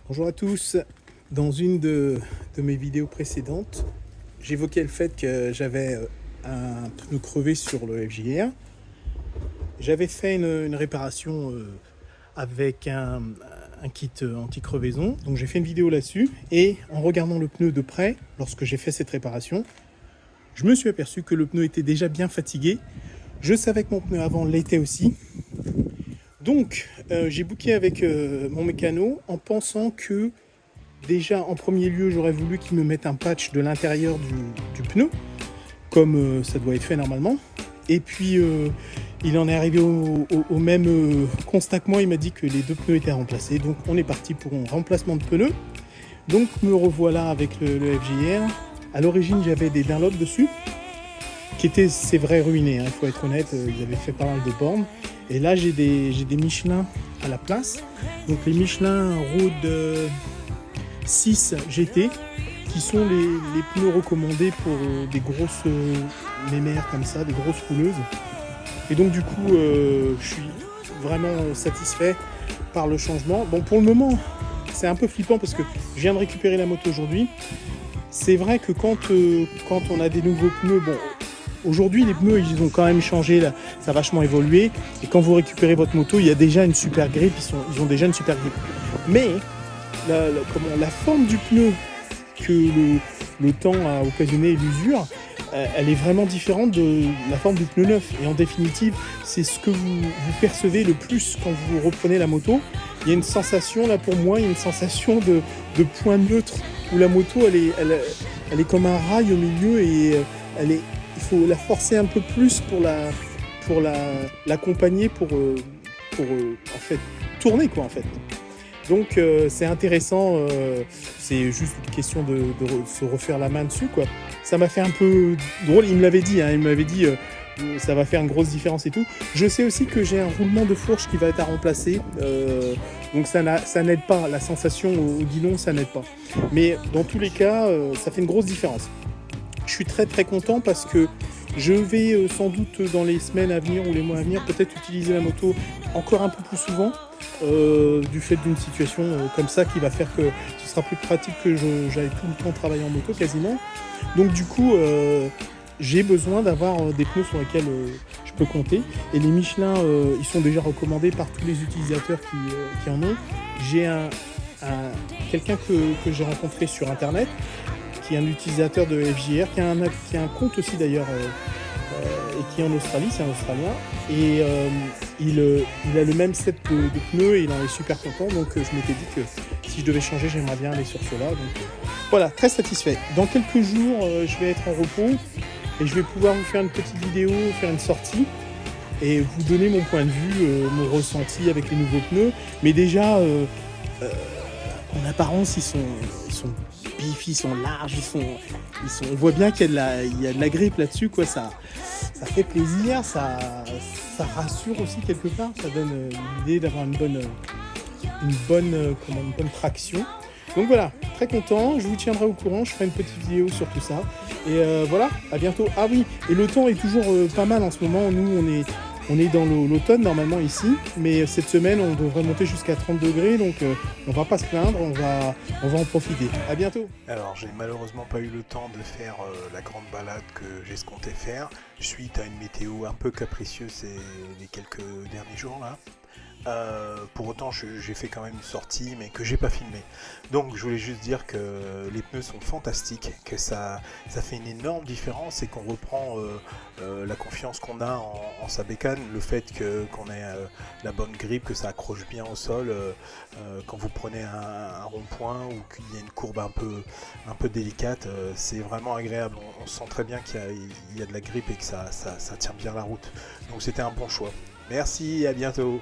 Bonjour à tous. Dans une de mes vidéos précédentes, j'évoquais le fait que j'avais un pneu crevé sur le FJR. J'avais fait une réparation avec un kit anti-crevaison. Donc j'ai fait une vidéo là-dessus. Et en regardant le pneu de près, lorsque j'ai fait cette réparation, je me suis aperçu que le pneu était déjà bien fatigué. Je savais que mon pneu avant l'était aussi. Donc j'ai booké avec mon mécano en pensant que déjà en premier lieu j'aurais voulu qu'il me mette un patch de l'intérieur du pneu, comme ça doit être fait normalement. Et puis il en est arrivé au même constat que moi, il m'a dit que les deux pneus étaient remplacés. Donc on est parti pour un remplacement de pneus. Donc me revoilà avec le FJR. À l'origine j'avais des Dunlop dessus, qui étaient, c'est vrai, ruinés, il faut être honnête, ils avaient fait pas mal de bornes. Et là j'ai des Michelin à la place. Donc les Michelin Road 6 GT, qui sont les pneus recommandés pour des grosses mémères comme ça, des grosses rouleuses. Et donc du coup je suis vraiment satisfait par le changement. Bon, pour le moment c'est un peu flippant parce que je viens de récupérer la moto aujourd'hui. C'est vrai que quand on a des nouveaux pneus, bon, aujourd'hui les pneus ils ont quand même changé, là, ça a vachement évolué. Et quand vous récupérez votre moto, il y a déjà une super grippe, ils ont déjà une super grippe. Mais la forme du pneu que le temps a occasionné l'usure, elle est vraiment différente de la forme du pneu neuf. Et en définitive, c'est ce que vous percevez le plus quand vous reprenez la moto. Il y a une sensation, là pour moi, il y a une sensation de point neutre, où la moto elle est comme un rail au milieu et il faut la forcer un peu plus pour l'accompagner pour en fait tourner quoi en fait. Donc c'est intéressant, c'est juste une question de se refaire la main dessus quoi. Ça m'a fait un peu drôle, il me l'avait dit, ça va faire une grosse différence et tout. Je sais aussi que j'ai un roulement de fourche qui va être à remplacer, donc ça n'aide pas, la sensation au guidon ça n'aide pas. Mais dans tous les cas, ça fait une grosse différence. Je suis très très content parce que je vais sans doute dans les semaines à venir ou les mois à venir peut-être utiliser la moto encore un peu plus souvent, du fait d'une situation comme ça qui va faire que ce sera plus pratique que j'aille tout le temps travailler en moto quasiment. Donc du coup j'ai besoin d'avoir des pneus sur lesquels je peux compter. Et les Michelin ils sont déjà recommandés par tous les utilisateurs qui en ont. J'ai quelqu'un que j'ai rencontré sur internet, qui est un utilisateur de FJR, qui a un compte aussi d'ailleurs, et qui est en Australie, c'est un Australien, et il a le même set de pneus et il en est super content, donc je m'étais dit que si je devais changer, j'aimerais bien aller sur cela. Donc voilà, très satisfait. Dans quelques jours, je vais être en repos et je vais pouvoir vous faire une petite vidéo, faire une sortie et vous donner mon point de vue, mon ressenti avec les nouveaux pneus. Mais déjà, en apparence, ils sont bifs, ils sont larges, on voit bien qu'il y a de la grippe là-dessus, quoi. Ça fait plaisir, ça rassure aussi quelque part, ça donne l'idée d'avoir une bonne traction. Donc voilà, très content, je vous tiendrai au courant, je ferai une petite vidéo sur tout ça. Et voilà, à bientôt. Ah oui, et le temps est toujours pas mal en ce moment, nous on est dans l'automne normalement ici, mais cette semaine on devrait monter jusqu'à 30 degrés, donc on va pas se plaindre, on va en profiter. À bientôt. Alors j'ai malheureusement pas eu le temps de faire la grande balade que j'escomptais faire, suite à une météo un peu capricieuse les quelques derniers jours là. Pour autant j'ai fait quand même une sortie mais que j'ai pas filmé. Donc je voulais juste dire que les pneus sont fantastiques, que ça fait une énorme différence et qu'on reprend la confiance qu'on a en sa bécane, le fait qu'on ait la bonne grippe, que ça accroche bien au sol quand vous prenez un rond-point ou qu'il y a une courbe un peu délicate, c'est vraiment agréable, on sent très bien qu'il y a de la grippe et que ça tient bien la route. Donc c'était un bon choix. Merci, à bientôt.